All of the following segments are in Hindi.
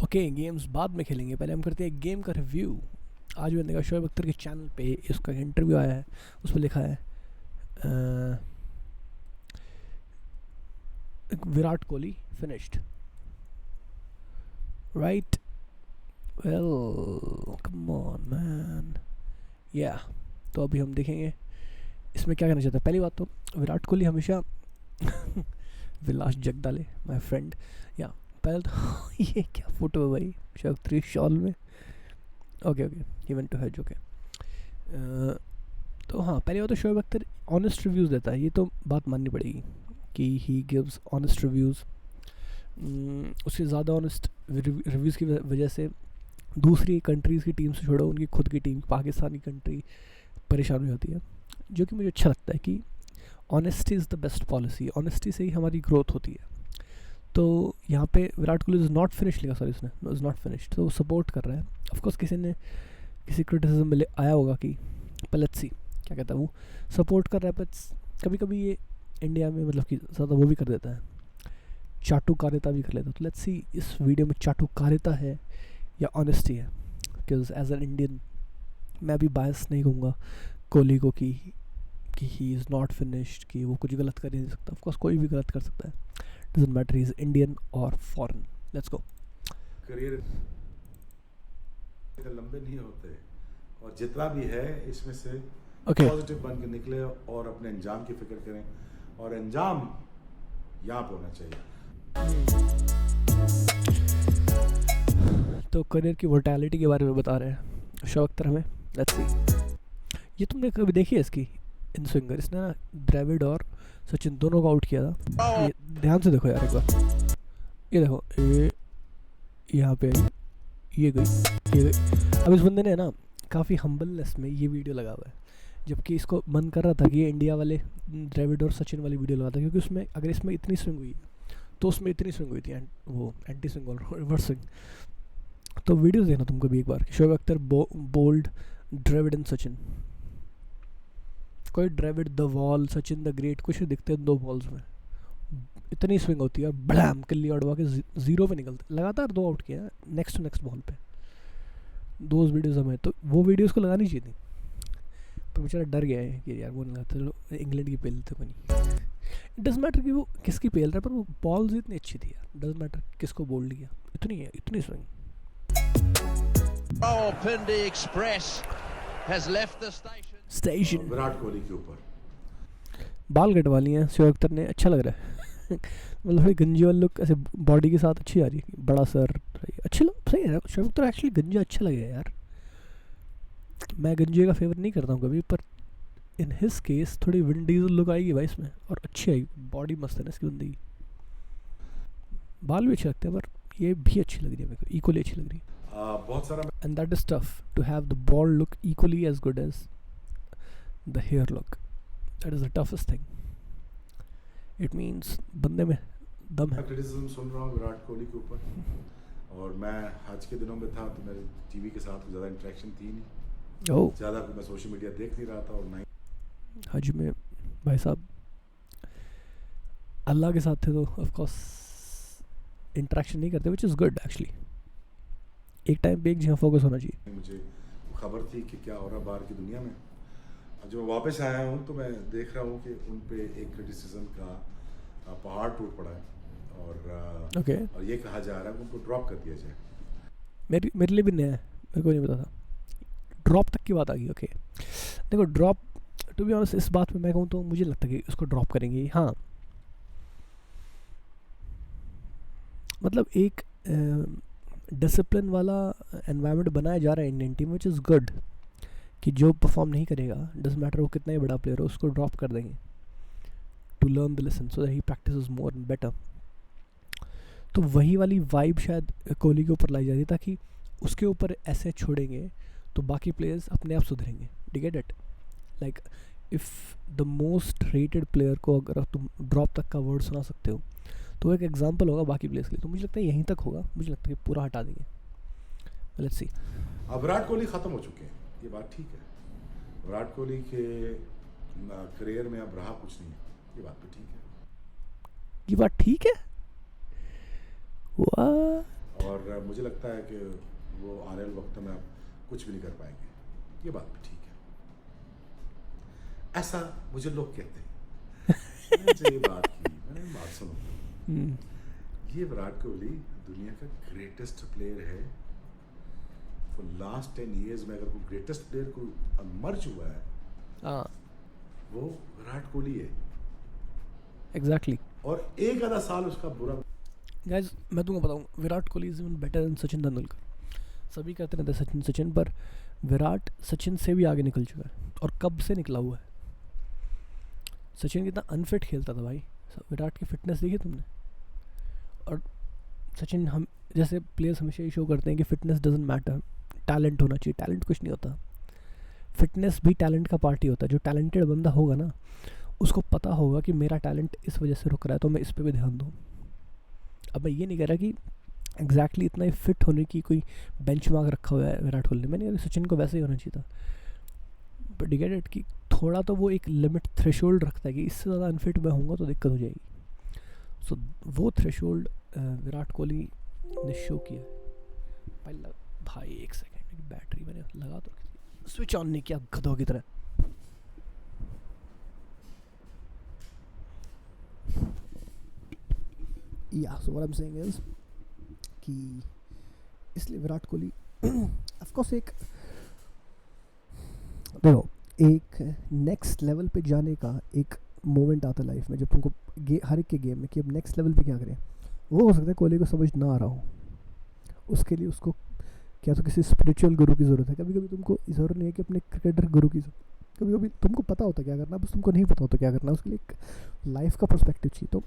ओके गेम्स बाद में खेलेंगे, पहले हम करते हैं गेम का रिव्यू। आज मैंने देखा शोएब अख्तर के चैनल पे इसका इंटरव्यू आया है, उस पर लिखा है Virat Kohli finished right, well come on man, या तो अभी हम देखेंगे इसमें क्या कहना चाहता है। पहली बात तो विराट कोहली हमेशा विलास जगदाले माय फ्रेंड, या पहले तो ये क्या फोटो है भाई शोएब अख्तर की शॉल में। Okay he went to hedge. Okay तो हाँ, पहली बात तो शोएब अख्तर ऑनेस्ट रिव्यूज़ देता है, ये तो बात माननी पड़ेगी कि ही गिव्स ऑनेस्ट रिव्यूज़। उसके ज़्यादा ऑनेस्ट रिव्यूज़ की वजह से दूसरी कंट्रीज़ की टीम से छोड़ो उनकी खुद की टीम पाकिस्तानी कंट्री परेशान हो जाती है, जो कि मुझे अच्छा लगता है कि honesty is the best policy, honesty से ही हमारी ग्रोथ होती है। तो यहाँ पे Virat Kohli is not finish लिखा, सॉरी उसने इज़ नॉट फिनिश्ड, तो वो सपोर्ट कर रहा है। ऑफकोर्स किसी ने किसी क्रिटिसिज्म में आया होगा कि पर लेट्स सी क्या कहता है, वो सपोर्ट कर रहा है, पर कभी कभी ये इंडिया में मतलब कि ज़्यादा वो भी कर देता है, चाटुकारिता भी कर लेता है। तो लेट्स सी इस वीडियो में चाटुकारिता है या ऑनेस्टी है, बिकॉज एज एन इंडियन मैं भी बायस नहीं कहूँगा कोहली को कि ही इज़ नॉट फिनिश्ड, कि वो कुछ गलत कर ही नहीं सकता। ऑफकोर्स कोई भी गलत कर सकता है, doesn't matter he is Indian और फॉरेन। Let's go. करियर लंबे नहीं होते और जितना भी है इसमें से पॉजिटिव बन के निकले और अपने अंजाम की फिक्र करें, और अंजाम यहाँ पे होना चाहिए। तो करियर की वर्टैलिटी के बारे में बता रहे हैं शोएब अख्तर हमें। लेट्स सी, ये तुमने कभी देखी है इसकी इन स्विंगर? इसने ना द्रविड़ और सचिन दोनों को आउट किया था। ये ध्यान से देखो यार एक बार, ये देखो, ये यहाँ पे ये गई। अब इस बंदे ने ना काफ़ी हम्बलनेस में ये वीडियो लगा हुआ है, जबकि इसको मन कर रहा था कि ये इंडिया वाले द्रविड़ और सचिन वाली वीडियो लगाता, क्योंकि उसमें अगर इसमें इतनी स्विंग हुई है तो उसमें इतनी स्विंग हुई थी, वो एंटी स्विंग और रिवर्स स्विंग। तो वीडियो देखना तुमको भी एक बार, शोएब अख्तर बोल्ड द्रविड़ एंड सचिन, कोई Dravid the wall Sachin the great कुछ नहीं दिखते दो बॉल्स में, इतनी स्विंग होती है और बड़ाम किल्ली अड़वा के जीरो पे निकलते, लगातार दो आउट किया नेक्स्ट टू नेक्स्ट बॉल पे। दो वीडियोज़ हमें, तो वो वीडियोज़ को लगानी चाहिए थी, पर बेचारा डर गया है कि यार वो नहीं लगाते, चलो इंग्लैंड की पेल थे कोई नहीं। इट डज मैटर कि वो किसकी पेल रहा है, पर वो बॉल्स इतनी अच्छी थी यार, डज मैटर किसको बोल्ड किया, इतनी है इतनी swing. Rawalpindi Express has left the station. Virat Kohli के ऊपर बाल कटवा लिए हैं शोएब अख्तर ने, अच्छा लग रहा है। मतलब थोड़ी गंजी वाली लुक ऐसे बॉडी के साथ अच्छी आ रही है, बड़ा सर अच्छी लुक सही है। शोएब अख्तर एक्चुअली गंजा अच्छा लगेगा यार, मैं गंजे का फेवर नहीं करता हूँ कभी, पर इन हिस केस थोड़ी विंड डीजल लुक आएगी भाई इसमें, और अच्छी आएगी, बॉडी मस्त है ना इसकी बंदे की, बाल भी अच्छे लगते हैं, पर ये भी अच्छी लग रही है मेरे को, इक्वली अच्छी लग रही है। बहुत सारा, and that is tough to have the ball look equally as good as the hair look, that is the toughest thing. It means बंदे में दम है। क्रिटिसिज्म सुन रहा हूँ विराट कोहली के ऊपर, और मैं हज के दिनों में था तो मेरे टीवी के साथ ज़्यादा इंटरेक्शन थी नहीं, ओह ज़्यादा मैं सोशल मीडिया देख नहीं रहा था, और नहीं हज में भाई साहब अल्लाह के साथ थे तो ऑफ कोर्स इंटरेक्शन नहीं करते, विच इज़ गुड एक्चुअली। एक टाइम पे एक जगह फोकस होना चाहिए। मुझे खबर थी कि क्या हो रहा बाहर की दुनिया में। अब जब मैं वापस आया हूँ तो मैं देख रहा हूँ कि उन पे एक क्रिटिसिज्म का पहाड़ टूट पड़ा है, और ओके और ये कहा जा रहा है कि उनको ड्रॉप कर दिया जाए। मेरे लिए भी नया है, मेरे को नहीं पता था, ड्रॉप तक की बात आ गई। ओके देखो ड्रॉप, टू बी ऑनेस्ट इस बात में मैं कहूँ तो मुझे लगता है कि उसको ड्रॉप करेंगे। हाँ मतलब एक डिसिप्लिन वाला एनवायरनमेंट बनाया जा रहा है Indian team, which is good, कि जो परफॉर्म नहीं करेगा डज मैटर वो कितना ही बड़ा प्लेयर हो, उसको ड्रॉप कर देंगे to learn the lesson so that he practices more and better. तो वही वाली वाइब शायद कोहली के ऊपर लाई जा रही है, ताकि उसके ऊपर ऐसे छोड़ेंगे तो बाकी प्लेयर्स अपने आप सुधरेंगे। Do get it? Like if the most rated player को अगर तुम ड्रॉप तक का वर्ड सुना सकते हो तो एक एग्जांपल होगा बाकी प्लेयर्स के लिए। तो मुझे लगता है यहीं तक होगा, मुझे लगता है कि पूरा हटा देंगे। Let's see. अब विराट कोहली ख़त्म हो चुके हैं, ये बात ठीक है, विराट कोहली के करियर में अब रहा कुछ नहीं है, ये बात भी ठीक है। ये बात ठीक है। वाह। और मुझे लगता है कि वो आने वाले वक्त में आप कुछ भी नहीं कर पाएंगे, ये बात भी ठीक है, ऐसा मुझे लोग कहते हैं। मैंने ये बात की, मैंने बात सुनो, ये विराट कोहली दुनिया का ग्रेटेस्ट प्लेयर है फॉर लास्ट 10 years में। अगर कोई ग्रेटेस्ट प्लेयर को मर्ज हुआ है वो विराट कोहली है। एग्जैक्टली। और एक आधा साल उसका बुरा। गाइज मैं तुमको बताऊँ, Virat Kohli is even better than Sachin Tendulkar. सभी कहते रहते सचिन सचिन, पर विराट सचिन से भी आगे निकल चुका है, और कब से निकला हुआ है। सचिन कितना अनफिट खेलता था भाई, विराट की फिटनेस देखी तुमने। और सचिन, हम जैसे प्लेयर्स हमेशा ये शो करते हैं कि फिटनेस डजंट मैटर, टैलेंट होना चाहिए। टैलेंट कुछ नहीं होता, फिटनेस भी टैलेंट का पार्ट ही होता है। जो टैलेंटेड बंदा होगा ना, उसको पता होगा कि मेरा टैलेंट इस वजह से रुक रहा है, तो मैं इस पर भी ध्यान दूँ। अब मैं ये नहीं कह रहा कि एग्जैक्टली इतना ही फिट होने की कोई बेंचमार्क रखा हुआ है विराट कोहली ने। मैंने सचिन को वैसे ही होना चाहिए था, बट गेट इट कि थोड़ा तो वो एक लिमिट थ्रेशोल्ड रखता है कि इससे ज़्यादा अनफिट मैं होऊंगा तो दिक्कत हो जाएगी। सो वो थ्रेशोल्ड विराट कोहली ने शो किया। भाई एक सेकेंड की बैटरी मैंने लगा तो स्विच ऑन नहीं किया गधों की तरह। या so what I am saying is कि इसलिए विराट कोहली ऑफ कोर्स एक देखो, एक नेक्स्ट लेवल पे जाने का एक मोमेंट आता है लाइफ में, जब तुमको हर एक के गेम में कि अब नेक्स्ट लेवल पे क्या करें। वो हो सकता है कोहली को समझ ना आ रहा हो, उसके लिए उसको क्या तो किसी स्पिरिचुअल गुरु की ज़रूरत है। कभी कभी तुमको ज़रूरत नहीं है कि अपने क्रिकेटर गुरु की, कभी कभी तुमको पता होता क्या करना, बस तुमको नहीं पता होता क्या करना। उसके लिए एक लाइफ का पर्सपेक्टिव चाहिए। तो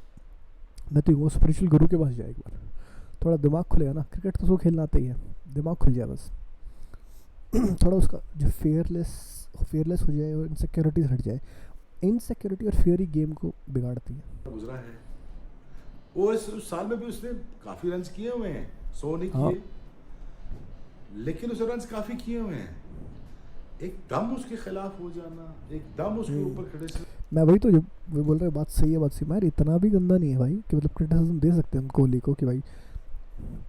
मैं तो वो स्पिरिचुअल गुरु के पास जाए एक बार, थोड़ा दिमाग खुलेगा ना। क्रिकेट तो उसको खेलना आता ही है, दिमाग खुल जाए बस। थोड़ा उसका जो फेयरलेस हो जाए और इनसिक्योरिटीज हट जाए। इनसिक्योरिटी और फियर ही गेम को बिगाड़ती है। गुजरा है वो, इस साल में भी उसने काफी रन्स किए हुए हैं, 100 नहीं किए, लेकिन उसे रन्स काफी किए हुए हैं। एकदम उसके खिलाफ हो जाना, एकदम उसके ऊपर क्रिटिसिज्म। मैं वही तो जब वो बोल रहे बात सही है, बात सही। मैं इतना भी गंदा नहीं है भाई कि मतलब क्रिटिसिज्म दे सकते हैं हम कोहली को कि भाई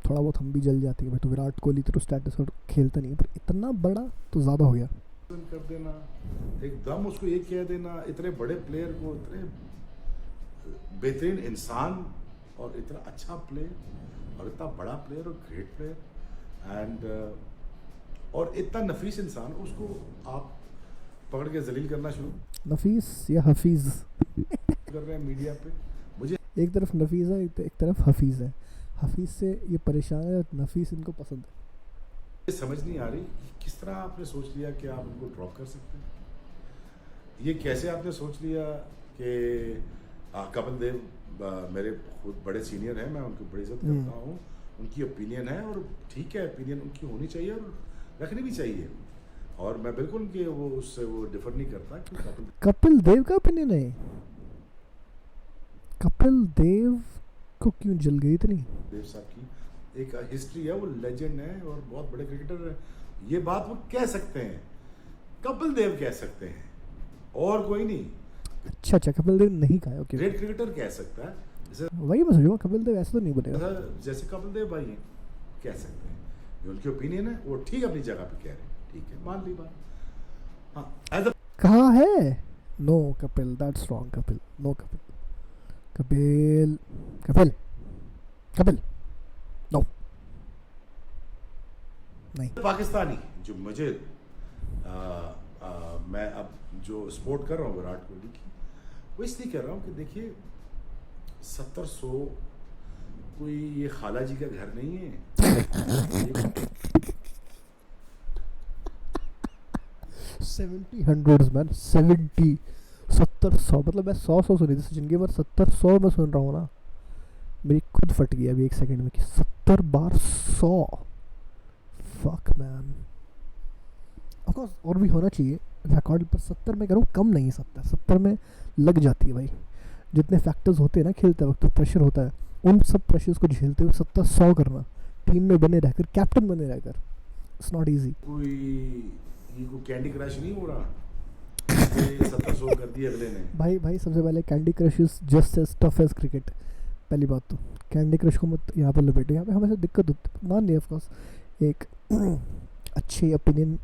थोड़ा बहुत हम भी जल जाते हैं भाई, तो विराट कोहली तो स्टेटस और खेलता नहीं है, पर इतना बड़ा तो ज़्यादा हो गया कर देना, एकदम उसको ये कह देना। इतने बड़े प्लेयर को, इतने बेहतरीन इंसान और इतना अच्छा प्लेयर और इतना बड़ा प्लेयर और ग्रेट प्लेयर एंड और इतना नफीस इंसान, उसको आप पकड़ के जलील करना शुरू। नफीस या हफीज़ कर रहे हैं मीडिया पे। मुझे एक तरफ नफीस है, एक तरफ हफीज़ है। हफीज़ से ये परेशान है, नफीस इनको पसंद है। समझ नहीं आ रही किस तरह आपने सोच लिया कि आप उनको ड्रॉप कर सकते हैं। ये कैसे आपने सोच लिया कि कपिल देव मेरे खुद बड़े सीनियर हैं, मैं उनकी बड़ी इज्जत करता हूँ, उनकी ओपिनियन है और ठीक है, ओपिनियन उनकी होनी चाहिए और रखनी भी चाहिए, और मैं बिल्कुल उनके वो उससे वो डिफर नहीं करता कि कपिल देव का ओपिनियन है। कपिल देव को क्यों जल गई इतनी? देव साहब की एक हिस्ट्री है, वो लेजेंड है और बहुत बड़े क्रिकेटर है। ये बात वो कह सकते हैं, कपिल देव कह सकते हैं, और कोई नहीं। अच्छा, कपिल देव नहीं कहा, ओके। ग्रेट क्रिकेटर कह सकता है, जैसे वही मैं सोचूंगा, कपिल देव ऐसा तो नहीं बनेगा। जैसे कपिल देव भाई हैं, कह सकते हैं, ये उनकी ओपिनियन है, वो ठीक अपनी जगह पे कह रहे हैं, ठीक है, मान ली बात। हाँ, कहाँ है? No Kapil, that's wrong. Kapil, no Kapil, Kapil Kapil Kapil no, नहीं। पाकिस्तानी जो मुझे मैं अब जो सपोर्ट कर रहा हूँ विराट कोहली की, वो इसलिए कर रहा हूँ कि देखिए 70-100 कोई ये खाला जी का घर नहीं है। 70-100 मैन, 70-100 मतलब मैं 100 सुनी थी सचिन की, बार 70-100 में सुन रहा हूँ ना, मेरी खुद फट गई अभी एक सेकंड में कि 70 बार 100। फक मैन, ऑफ कोर्स और भी होना चाहिए रिकॉर्ड पर। 70 में करूँ कम नहीं, 70 में लग जाती है भाई। जितने फैक्टर्स होते हैं ना खेलते वक्त, प्रेशर होता है, उन सब प्रेशर्स को झेलते हुए 70-100 करना, टीम में बने रहकर, कैप्टन बने रहकर, इट्स नॉट ईजी। कोई कैंडी क्रश नहीं हो रहा, 70-100 कर दिया अगले ने। भाई सबसे पहले Candy Crush is just as tough as cricket. पहली बात तो कैंडी क्रश को मत यहाँ पर लपेटो, यहाँ पे हमेशा दिक्कत होती, मान लिया ऑफकोर्स एक अच्छी ओपिनियन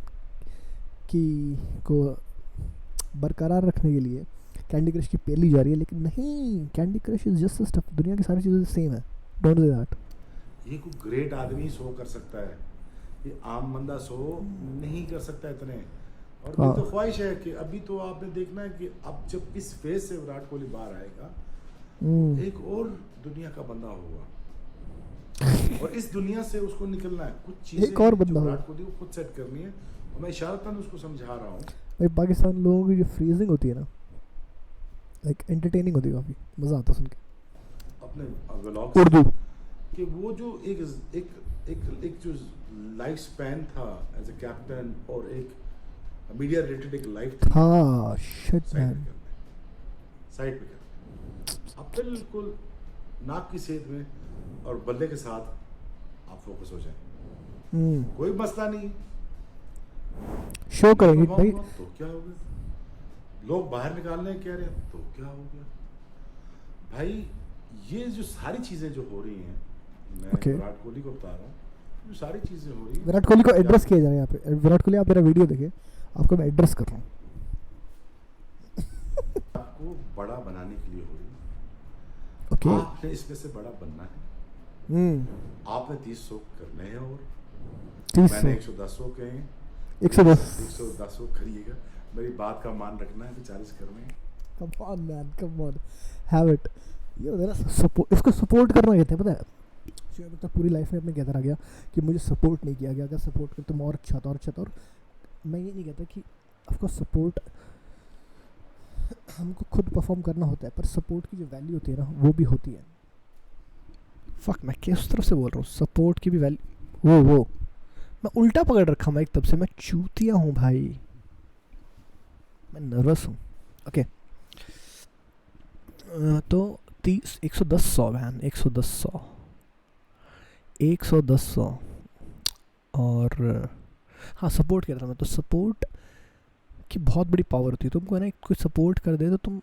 की को बरकरार रखने के लिए कैंडी क्रश की पेली जा रही है, लेकिन नहीं, candy Crush is just stuff, दुनिया की सारी चीज़ें सेम है, डोंट डू दैट। ये कोई ग्रेट आदमी शो कर सकता है, ये आम बंदा शो नहीं कर सकता इतने। और ये तो ख्वाहिश है कि अभी तो आपने देखना है कि अब जब इस फेज से विराट कोहली बाहर आएगा एक और दुनिया का बंदा होगा, और इस दुनिया से उसको निकलना है, कुछ चीजें एक और बंदा विराट कोहली को खुद सेट करनी है, और मैं इशारतन उसको समझा रहा हूँ। भाई पाकिस्तान लोगों की जो फ्रीजिंग होती है ना, लाइक एंटरटेनिंग होती है, काफ़ी मज़ा आता है सुन के अपने व्लॉग्स उर्दू कि वो जो एक जो लाइफ स्पैन था एज ए कैप्टन और एक मीडिया रिलेटेड एक लाइफ थी, हाँ शिट मैन, साइड पे कर, अब बिल्कुल नाक की सेहत में और बल्ले के साथ आप फोकस हो जाए, कोई मसला नहीं, शो करेंगे भाई। तो क्या हो गया, लोग बाहर निकालने कह रहे हैं तो क्या हो गया भाई। ये जो सारी चीजें जो हो रही हैं, मैं विराट कोहली को बता रहा हूँ, जो सारी चीजें हो रही हैं, विराट कोहली को एड्रेस किया जा रहा है यहाँ पे। विराट कोहली, आप मेरा वीडियो देखिए, आपको मैं एड्रेस कर रहा हूँ। आपको बड़ा बनाने के लिए हो रही है, ओके आपने इसमें से बड़ा बनना है, आपने 30 शो करने हैं, और 30 मैंने 110 शो कहे हैं, 110 शो करिएगा, मेरी बात का मान रखना है, 40 करने हैं। Come on man, come on, have it. ये होता है ना सपोर्ट, इसको सपोर्ट करना कहते हैं, पता है। शुएब अख्तर पूरी लाइफ में अपने कहता रह गया कि मुझे सपोर्ट नहीं किया गया, अगर सपोर्ट करते मैं और अच्छा था और अच्छा था। और मैं ये नहीं कहता कि आपको सपोर्ट हमको खुद परफॉर्म करना होता है, पर सपोर्ट की जो वैल्यू होती है ना वो भी होती है। फक, मैं किस तरफ से बोल रहा हूँ, सपोर्ट की भी वैल्यू, वो मैं उल्टा पकड़ रखा मैं एक तब से, मैं चूतिया हूँ भाई, मैं नर्वस हूँ। ओके तो 30 110 100 वैन 110 100 और हाँ सपोर्ट कर रहा था मैं। तो सपोर्ट की बहुत बड़ी पावर होती है, तुमको है ना कोई सपोर्ट कर दे तो तुम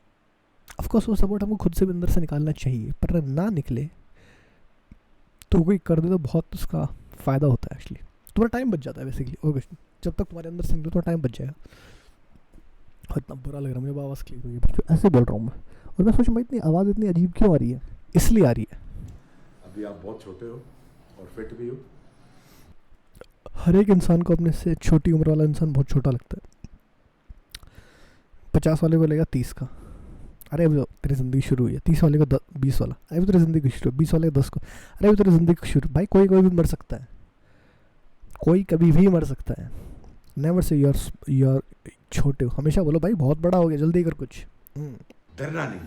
ऑफकोर्स वो सपोर्ट हमको खुद से भी अंदर से निकालना चाहिए, पर ना निकले तो कोई कर दे तो बहुत उसका फ़ायदा होता है। एक्चुअली तुम्हारा टाइम बच जाता है बेसिकली, और जब तक तुम्हारे अंदर से निकले तो टाइम बच जाएगा। और इतना बुरा लग रहा है मुझे, आवाज़ क्लियर हुई है, ऐसे बोल रहा हूँ मैं। और मैं सोचूँ भाई इतनी आवाज़ इतनी अजीब क्यों आ रही है, इसलिए आ रही है अभी आप बहुत छोटे हो और फिट भी हो। हर एक इंसान को अपने से छोटी उम्र वाला इंसान बहुत छोटा लगता है। 50 वाले को लेगा 30 का, अरे अभी तो तेरी ज़िंदगी शुरू हुई है। 30 वाले को 20 वाला, अरे तेरी ज़िंदगी शुरू, 20 वाले को 10 को, अरे तेरी ज़िंदगी शुरू। भाई कोई भी मर सकता है, कोई कभी भी मर सकता है। नेवर से यूर छोटे हो, हमेशा बोलो भाई बहुत बड़ा हो गया, जल्दी कर कुछ। डरना नहीं,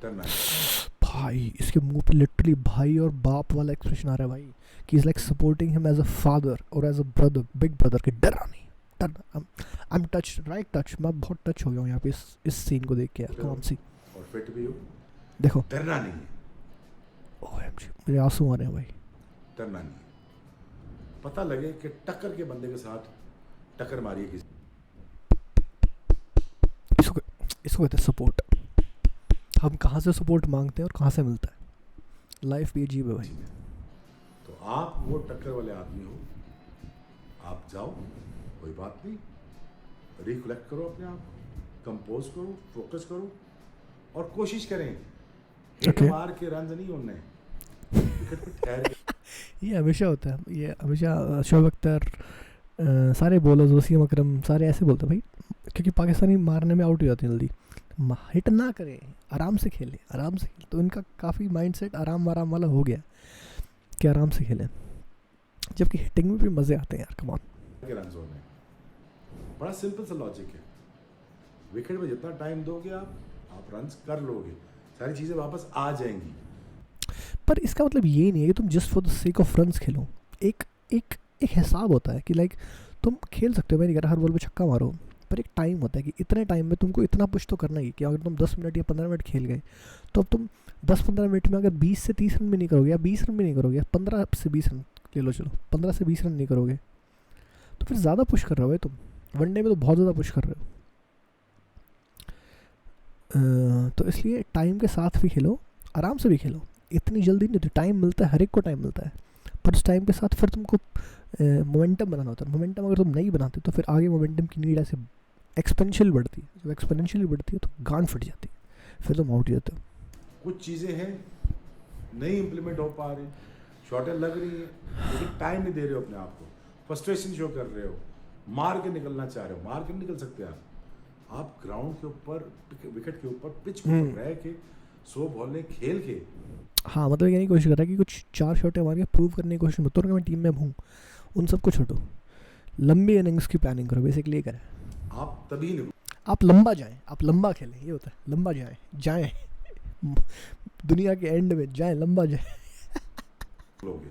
डरना नहीं। भाई इसके मुंह पे लिटरली भाई और बाप वाला एक्सप्रेशन आ रहा है भाई, कि is like supporting him as a father और as a brother, big brother, के डरना नहीं, डरना। I am touch, right touch, मैं बहुत टच हो गया हूँ यहाँ पे इस सीन को देख के यार। कौन सी, और फिट भी हो, देखो डरना नहीं, ओएमजी मेरे आंसू आ रहे हैं भाई। डरना नहीं, पता लगे कि टक्कर के बंदे के साथ टक्कर मारिए किसी, इसको कहते हैं सपोर्ट। हम कहाँ से सपोर्ट मांगते हैं और कहाँ से मिलता है, लाइफ भी अजीब है भाई। तो आप वो टक्कर वाले आदमी हो, आप जाओ, कोई बात नहीं, रिकलेक्ट करो अपने आप, कंपोज करो, फोकस करो, और कोशिश करें हिट मार के रन नहीं होने, विकेट पे ठहर के। ये हमेशा होता है, ये हमेशा शुएब अख्तर, सारे बॉलर्स, वसीम अकरम, सारे ऐसे बोलते हैं भाई, क्योंकि पाकिस्तानी मारने में आउट हो जाते हैं जल्दी। हिट ना करें, आराम से खेलें, आराम से। तो इनका काफ़ी माइंडसेट आराम वाला हो गया कि आराम से खेलें, जबकि हिटिंग में भी मज़े आते हैं यार। कम ऑन, के रन होने, बड़ा सिंपल सा लॉजिक है। विकेट पे जितना टाइम दोगे आप रन कर लोगे, सारी चीज़ें वापस आ जाएंगी। पर इसका मतलब ये नहीं है कि तुम just for the sake of runs खेलो। एक हिसाब होता है कि लाइक तुम खेल सकते हो, मैं नहीं कह रहा हर बॉल पे छक्का मारो, पर एक टाइम होता है कि इतने टाइम में तुमको इतना पुश तो करना ही कि अगर तुम 10 मिनट या 15 मिनट खेल गए, तो अब तुम 10-15 मिनट में अगर 20 से 30 रन भी नहीं करोगे, या 20 रन भी नहीं करोगे, 15 से 20 रन ले लो, चलो 15 से 20 रन नहीं करोगे, तो फिर ज़्यादा पुश कर रहे हो भाई तुम। वनडे में तो बहुत ज़्यादा पुश कर रहे हो। तो इसलिए टाइम के साथ भी खेलो, आराम से भी खेलो, इतनी जल्दी नहीं होती, टाइम मिलता है, हर एक को टाइम मिलता है, पर उस टाइम के साथ फिर तुमको मोमेंटम बनाना होता है। मोमेंटम अगर तुम नहीं बनाते तो फिर आगे मोमेंटम की नीड ऐसे एक्सपेंशियल बढ़ती है, जब एक्सपेंशियली बढ़ती है तो गांड फट जाती है, फिर तुम आउट जाते हो। कुछ चीज़ें हैं नहीं इम्प्लीमेंट हो पा रही, शॉर्टेज लग रही है, लेकिन टाइम नहीं दे रहे हो अपने आप को, फ्रस्ट्रेशन शो कर रहे हो, मार के निकलना चाह रहे हो, मार के नहीं निकल सकते आप ग्राउंड के ऊपर, विकेट के ऊपर, पिच के ऊपर रह के 100 बॉलें खेल के। हाँ मतलब ये नहीं कोशिश कर रहा कि कुछ 4 शॉटें मार के प्रूव करने की कोशिश मत करो कि मैं टीम में हूँ, उन सब को छोड़ो, लंबी इनिंग्स की प्लानिंग करो, बेसिकली ये करें। आप तभी नहीं, आप लंबा जाएं, आप लंबा खेलें, ये होता है, लंबा जाएं दुनिया के एंड में जाएं, लंबा जाएं लोगे।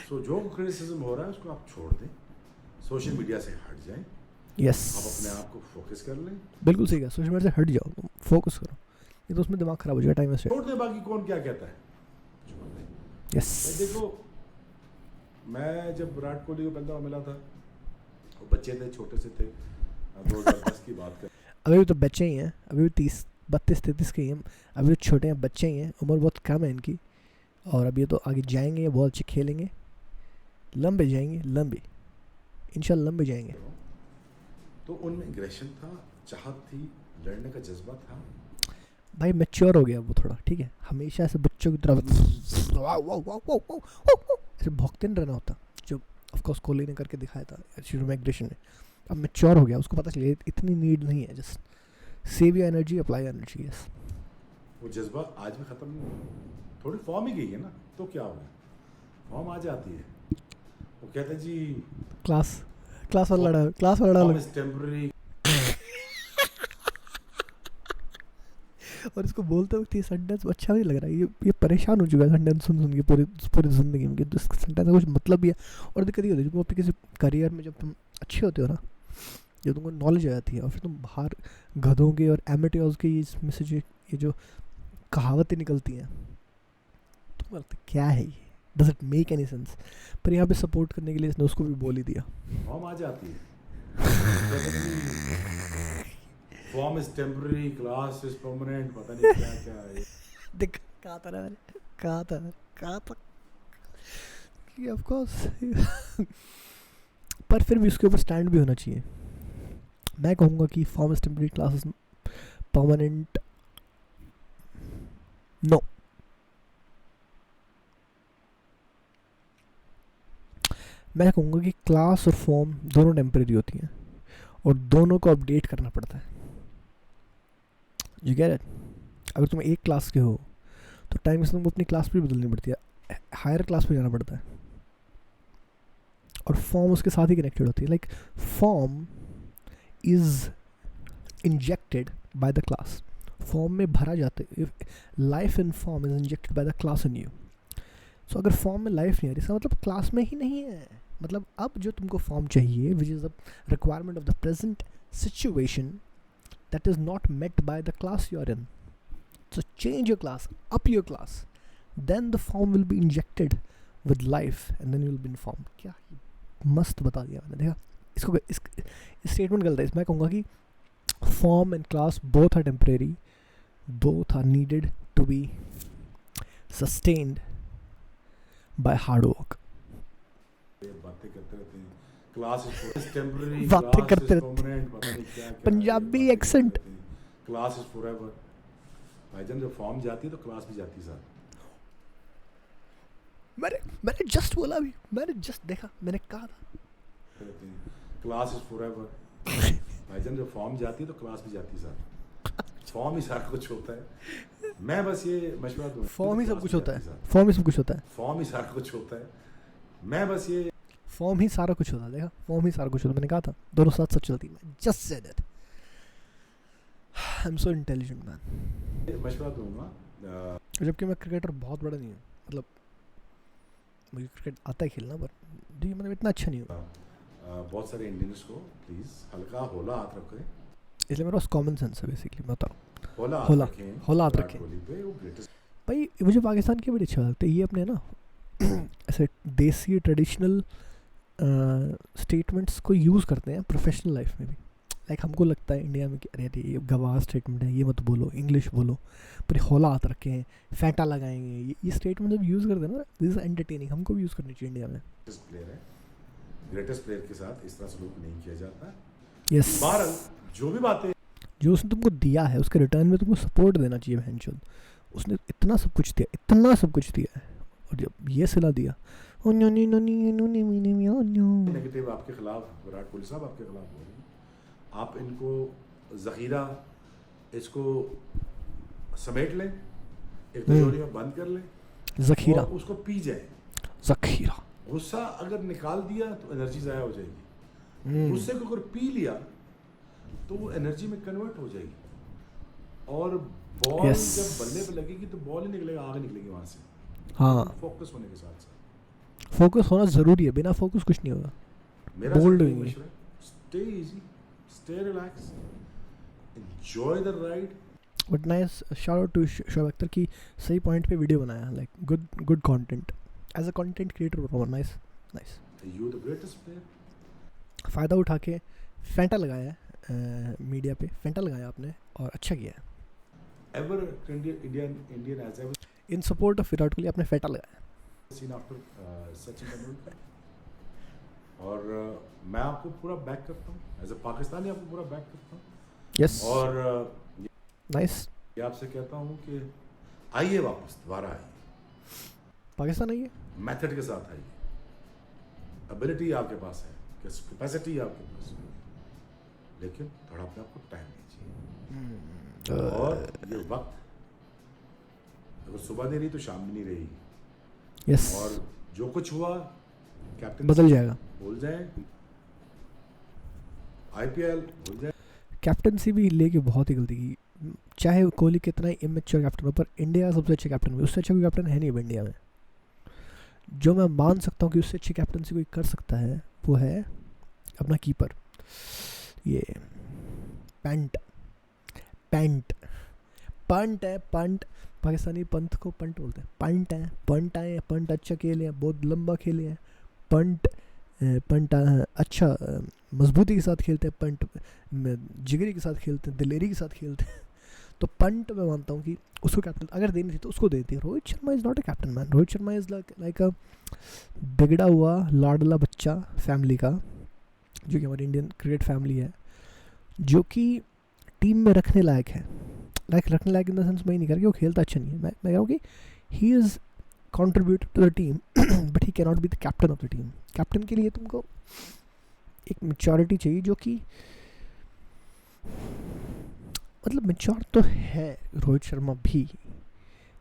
सो जो क्रिटिसिज्म हो रहा है उसको आप छोड़ दें, सोशल मीडिया से हट जाएं, यस आप अपने आप को फोकस कर लें। बिल्कुल सही है, सोशल मीडिया से हट जाओ, फोकस करो, ये तो उसमें दिमाग खराब हो जाएगा, टाइम वेस्ट। छोड़ दे, बाकी कौन क्या कहता है। यस देखो, मैं जब विराट कोहली को पहली दफा मिला था, वो बच्चे थे, छोटे से थे, 2010 की बात कर, अभी भी तो बच्चे ही हैं, अभी भी 32-33 के ही हैं, अभी तो छोटे हैं, बच्चे ही हैं, उम्र बहुत कम है इनकी, और अब ये तो आगे जाएंगे, बहुत अच्छे खेलेंगे, लंबे जाएंगे, लंबे इंशाल्लाह लंबे जाएंगे। तो उनमें एग्रेशन था, चाहत थी, लड़ने का जज्बा था। भाई मैच्योर हो गया वो थोड़ा, ठीक है, हमेशा ऐसे बच्चों की तरह ऐसे भौंकते नहीं रहना होता, जो ऑफकोर्स कोहली ने करके दिखाया था शुरू में एग्रेशन ने। अब मैच्योर हो गया, उसको पता चलिए इतनी नीड नहीं है, just save your energy, apply energy. Yes वो जज्बा आज भी ख़त्म नहीं हुआ, थोड़ी फॉर्म ही गई है ना, तो क्या हो गया, फॉर्म आ जाती है। वो कहते हैं जी क्लास वाला डालो टेम्पररी, और इसको बोलते वक्त ये सेंटेंस अच्छा नहीं लग रहा है, ये परेशान हो चुका है सेंटेंस सुन के पूरी ज़िंदगी में, कि तो इस सेंटेंस का कुछ मतलब भी है। और दिक्कत ये होती है जब अपने किसी करियर में जब तुम अच्छे होते हो ना, जब तुमको नॉलेज आ जाती है, और फिर तुम बाहर गधों के और एमेट्योर्स के इसमें से ये जो कहावतें निकलती हैं, तो लगता है क्या है ये, does it make any sense, पर यहाँ पे सपोर्ट करने के लिए इसने उसको भी बोल ही दिया, फॉर्म आ जाती है। Form is temporary, class is permanent, पता नहीं क्या क्या है। देख कहा था ना मैंने, कहा था कि ऑफ कोर्स पर फिर भी उसके ऊपर स्टैंड भी होना चाहिए। मैं कहूँगा कि form is temporary, class is permanent, no. मैं कहूँगा कि क्लास और फॉर्म दोनों टेम्परेरी होती हैं, और दोनों को अपडेट करना पड़ता है। You get it? अगर तुम एक क्लास के हो तो टाइम के साथ तुमको अपनी क्लास भी बदलनी पड़ती है, हायर क्लास पे जाना पड़ता है, और फॉर्म उसके साथ ही कनेक्टेड होती है। Like form is injected by the class, form में भरा जाता है, life in form is injected by the class in you. So अगर फॉर्म में लाइफ नहीं है, इसका मतलब क्लास में ही नहीं है, मतलब अब जो तुमको फॉर्म चाहिए, which is the requirement of the present situation, that is not met by the class you are in. So change your class, up your class, then the form will be injected with life and then you will be informed. क्या मस्त बता दिया मैंने, देखा इसको, इस स्टेटमेंट गलत है। मैं कहूँगा कि form and class both are temporary, both are needed to be sustained by hard work. बातें करते रहते हैं, क्लास इज टेम्पररी, बातें करते परमानेंट, पता नहीं क्या क्या, Punjabi accent, class is forever. भाईजान जब फॉर्म जाती है तो क्लास भी जाती है साथ। मैंने जस्ट बोला भी, मैंने जस्ट देखा, मैंने कहा था क्लास इज फॉरएवर। भाईजान जब फॉर्म जाती है तो क्लास भी जाती है साथ, फॉर्म ही सारा कुछ होता है। मैं बस ये मशवरा दूँ, फॉर्म ही सब कुछ होता है, फॉर्म ही सब कुछ होता है, फॉर्म ही सारा कुछ होता है। मैं बस ये फॉर्म ही सारा कुछ होता है, देखा, फॉर्म ही सारा कुछ होता है, मैंने कहा था दोनों साथ साथ चलती है। Just said it, I am so intelligent man. मशवरा दूंगा, जबकि मैं क्रिकेटर बहुत बड़ा नहीं हूँ, मतलब मुझे क्रिकेट आता है खेलना, पर मतलब इतना अच्छा नहीं हूँ। बहुत सारे इंडियंस को प्लीज़ हल्का होला हाथ रखें, इसलिए मेरे पास कॉमन सेंस है, बेसिकली मैं बता रहा हूँ, होला हाथ रखें। भाई मुझे पाकिस्तान के बड़े अच्छा लगते हैं ये अपने ना ऐसे देसी ट्रेडिशनल स्टेटमेंट्स को यूज़ करते हैं प्रोफेशनल लाइफ में भी। लाइक हमको लगता है इंडिया में कि अरे ये गवाह स्टेटमेंट है, ये मत बोलो, इंग्लिश बोलो, पर हौला हाथ रखे हैं, फैंटा लगाएंगे, ये स्टेटमेंट जब यूज़ करते हैं ना, दिस इज एंटरटेनिंग, हमको भी यूज़ करनी चाहिए इंडिया में। प्लेयर है, ग्रेटेस्ट प्लेयर के साथ इस तरह सलूक नहीं किया जाता। यस, बहरहाल जो भी बातें जो उसने तुमको दिया है उसके रिटर्न में तुमको सपोर्ट देना चाहिए बहनचोद। उसने इतना सब कुछ दिया, इतना सब कुछ दिया है, और जब ये सिला दिया नेगेटिव आपके खिलाफ, विराट कोहली साहब आपके खिलाफ हो रही है, आप इनको ज़ख़ीरा इसको समेट लें, एक तिजोरी में बंद कर लें, ज़ख़ीरा, और उसको पी जाए। ज़ख़ीरा, गुस्सा अगर निकाल दिया तो एनर्जी ज़ाया हो जाएगी, गुस्से को अगर पी लिया तो वो एनर्जी में कन्वर्ट हो जाएगी, और बॉल जब बल्ले पे लगेगी तो बॉल ही निकलेगा, आगे निकलेगी वहाँ से। हाँ, फोकस होने के साथ साथ फोकस होना ज़रूरी है, बिना फोकस कुछ नहीं होगा। मेरा बोल्ड सिर्फ होंगे, मशवरा है, stay easy, stay relax, enjoy the ride. But nice, shout out to Shoaib Akhtar की सही पॉइंट पे वीडियो बनाया, like good content as a content creator, nice nice. You the greatest player. फ़ायदा उठा के फैंटा लगाया है, मीडिया पे फैंटा लगाया आपने, और अच्छा किया है। Ever Indian as ever in support of Virat Kohli आपने फैंटा लगाया। सीन आफ्टर सचिन तेंदुलकर, और मैं आपको पूरा बैक करता हूँ, एज अ पाकिस्तानी आपको पूरा बैक करता हूँ। यस, और नाइस, ये आपसे कहता हूँ कि आइए वापस, दोबारा आइए, पाकिस्तान आइए, मेथड के साथ आइए, एबिलिटी आपके पास है, कैपेसिटी आपके पास है, लेकिन थोड़ा अपने आपको टाइम दीजिए। और ये वक्त अगर सुबह नहीं रही तो शाम भी नहीं रहेगी। यस, और जो कुछ हुआ कैप्टन बदल जाएगा, भूल जाए, आईपीएल भूल जाए। कैप्टनसी भी लेके बहुत ही गलती की, चाहे कोहली कितना ही इमेच्योर कैप्टन हो, पर इंडिया का सबसे अच्छा कैप्टन भी, उससे अच्छा कोई कैप्टन है नहीं इंडिया में। जो मैं मान सकता हूँ कि उससे अच्छी कैप्टनसी कोई कर सकता है, वो है अपना कीपर, ये पंट है, पंट, पाकिस्तानी पंथ को पंट बोलते हैं, पंट है, पंट आए, पंट अच्छा खेले हैं, बहुत लंबा खेले हैं, पंट अच्छा मजबूती के साथ खेलते हैं, पंट जिगरी के साथ खेलते हैं, दिलेरी के साथ खेलते हैं। तो पंट मैं मानता हूँ कि उसको कैप्टन अगर देनी थी तो उसको देती है। Rohit Sharma is not a captain man, Rohit Sharma is like अ बिगड़ा हुआ लाडला बच्चा फैमिली का, जो कि हमारी इंडियन क्रिकेट फैमिली है, जो कि टीम में रखने लायक है। लाइक रखने लायक इन द सेंस मैं नहीं कर रहा कि वो खेलता अच्छा नहीं है, मैं कह रहा हूँ कि he is contribute to the team but he can not be the captain of the team. Captain के लिए तुमको एक मैच्योरिटी चाहिए, जो कि मतलब मैच्योर तो है रोहित शर्मा भी,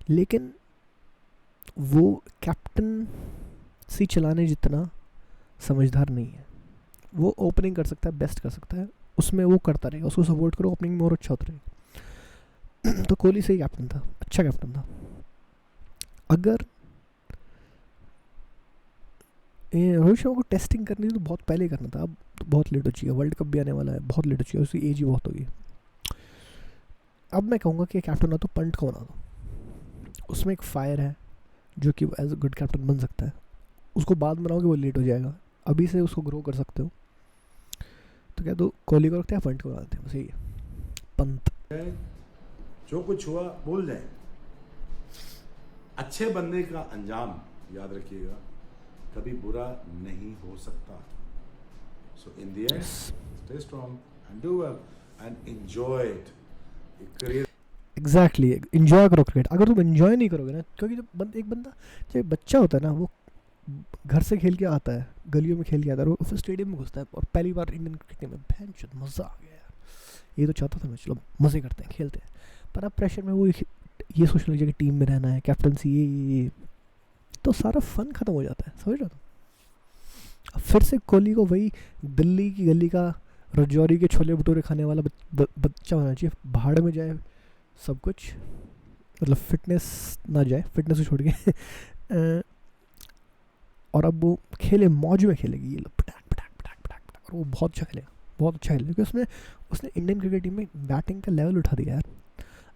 लेकिन वो कैप्टन सी चलाने जितना समझदार नहीं है। वो ओपनिंग कर सकता है, बेस्ट कर सकता है, उसमें वो करता रहेगा, उसको सपोर्ट करो, ओपनिंग में और अच्छा होता रहेगा। तो कोहली सही कैप्टन था, अच्छा कैप्टन था। अगर रोहित शर्मा को टेस्टिंग करनी थी तो बहुत पहले करना था, अब तो बहुत लेट हो चुकी है, वर्ल्ड कप भी आने वाला है, बहुत लेट हो चुकी है, उसकी एज ही बहुत होगी। अब मैं कहूँगा कि कैप्टन हो तो पंट को बना दो, उसमें एक फायर है जो कि एज अ गुड कैप्टन बन सकता है। उसको बाद में बनाओगे वो लेट हो जाएगा, अभी से उसको ग्रो कर सकते हो। तो क्या तो कोहली को रखते हैं, पंट को बनाते हैं, बस यही है। पंत जो कुछ हुआ भूल जाए, अच्छे बंदे का अंजाम याद रखिएगा कभी बुरा नहीं हो सकता। So in the end stay strong and do well and enjoy it. Career exactly, enjoy करो क्रिकेट। अगर तुम एंजॉय नहीं करोगे ना, क्योंकि जब एक बंदा जब बच्चा होता है ना, वो घर से खेल के आता है, गलियों में खेल के आता है, और फिर स्टेडियम में घुसता है और पहली बार इंडियन क्रिकेट में भैंचोद मज़ा आ गया यार, ये तो चाहता था मैं, चलो मज़े करते हैं, खेलते हैं। पर अब प्रेशर में वो ये सोचने लगे कि टीम में रहना है, कैप्टनसी ये तो सारा फन ख़त्म हो जाता है, समझ रहे हो? अब फिर से कोहली को वही दिल्ली की गली का रजौरी के छोले भटूरे खाने वाला बच्चा होना चाहिए, भाड़ में जाए सब कुछ, मतलब फिटनेस ना जाए, फिटनेस को छोड़ के और अब वो खेले, मौज में खेलेगी, ये पटाक पटाक पटाक पटाक पटाक, और वो बहुत अच्छा खेलेगा, बहुत अच्छा खेलेगा, क्योंकि उसने इंडियन क्रिकेट टीम में बैटिंग का लेवल उठा दिया यार।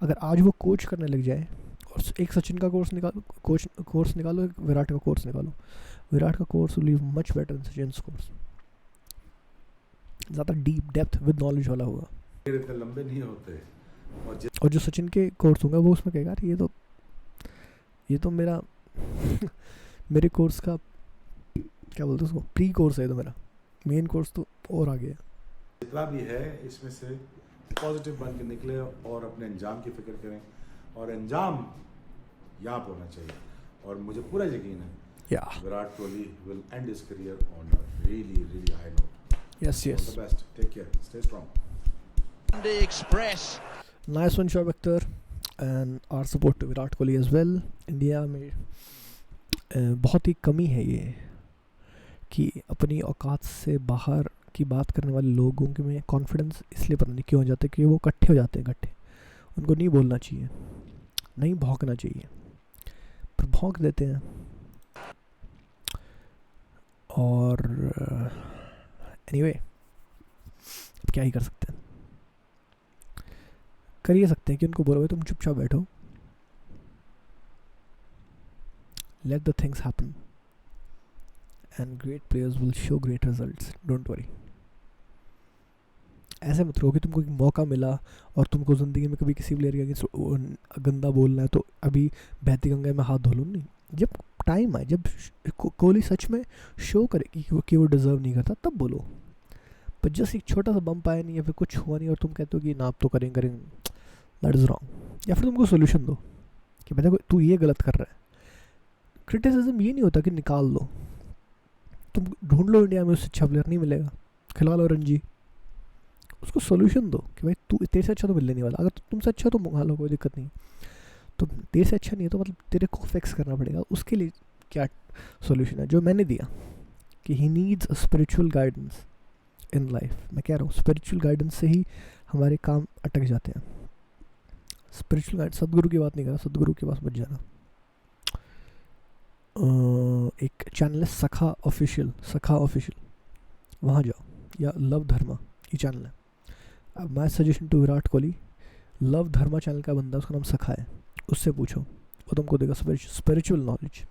अगर आज वो कोच करने लग जाए, और एक सचिन का कोर्स निकालो, एक विराट का कोर्स निकालो, विराट का course will be much better than Sachin's course. ज़्यादा डीप डेप्थ विद नॉलेज वाला होगा। इतने लंबे नहीं होते। और जो सचिन के कोर्स होगा वो उसमें कहेगा यार ये तो मेरा मेरे कोर्स का क्या बोलते हैं उसको, प्री कोर्स है, तो मेरा मेन कोर्स तो और आगे है। जितना भी है इसमें से पॉजिटिव बन के निकले और अपने अंजाम की फिक्र करें, और अंजाम यहाँ पर होना चाहिए। और मुझे पूरा यकीन है Virat Kohli will end his career on a really really high note. Yes all the best, take care, stay strong. Express. Nice one Shoaib Akhtar and our support to Virat Kohli as well. India में बहुत ही कमी है ये कि अपनी औकात से बाहर की बात करने वाले लोगों के में कॉन्फिडेंस इसलिए पता नहीं क्यों हो जाता है कि वो इकट्ठे हो जाते हैं इकट्ठे। उनको नहीं बोलना चाहिए, नहीं भौंकना चाहिए, पर भौंक देते हैं। और एनीवे क्या ही कर सकते हैं, कर ये सकते हैं कि उनको बोलो भाई तुम चुपचाप बैठो, let the things happen and great players will show great results, don't worry। ऐसे मत रहो कि तुमको एक मौका मिला और तुमको ज़िंदगी में कभी किसी प्लेयर के अगेंस्ट गंदा बोलना है तो अभी बहती गंगा में हाथ धो लो। नहीं, जब टाइम आए, जब कोहली सच में शो करे कि वो डिज़र्व नहीं करता, तब बोलो। पर जस्ट एक छोटा सा बम्प आया नहीं या फिर कुछ हुआ नहीं और तुम कहते हो कि ना आप तो करेंगे, दैट इज़ रॉन्ग। या फिर तुमको सोल्यूशन दो कि बेटा तू ये गलत कर रहा है। क्रिटिसिज्म ये नहीं होता कि निकाल दो, तुम ढूंढ लो इंडिया में उससे अच्छा प्लेयर नहीं मिलेगा, खिला लो रणजी, उसको सोल्यूशन दो कि भाई तू तेरे से अच्छा तो मिलने नहीं वाला, अगर तुमसे अच्छा तो मंगा लो, कोई दिक्कत नहीं। तो तेरे से अच्छा नहीं है तो मतलब तेरे को फिक्स करना पड़ेगा। उसके लिए क्या सोल्यूशन है जो मैंने दिया कि he needs a spiritual guidance in life. मैं कह रहा हूँ स्पिरिचुअल गाइडेंस से ही हमारे काम अटक जाते हैं। स्पिरिचुअल गाइड, सदगुरु की बात नहीं कर रहा, सदगुरु के पास मत जाना। एक चैनल है सखा ऑफिशियल, वहाँ जाओ, या लव धर्मा ये चैनल है। अब my suggestion to Virat Kohli, love Dharma channel का बंदा, उसका नाम सखा है, उससे पूछो, वो तुमको देगा स्पिरिचुअल नॉलेज,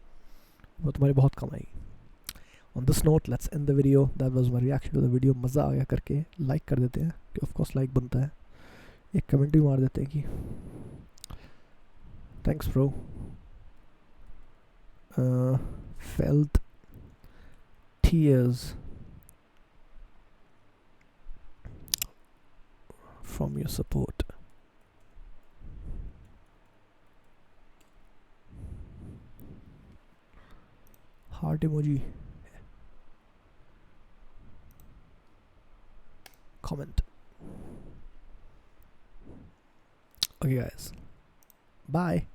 वो तुम्हारे बहुत कम आएगी। On this note let's end the video, that was my reaction to the video. मज़ा आ गया करके लाइक कर देते हैं कि ऑफकोर्स लाइक बनता है, एक कमेंट भी मार देते हैं कि thanks bro, felt tears from your support। heart emoji, comment। okay guys, bye।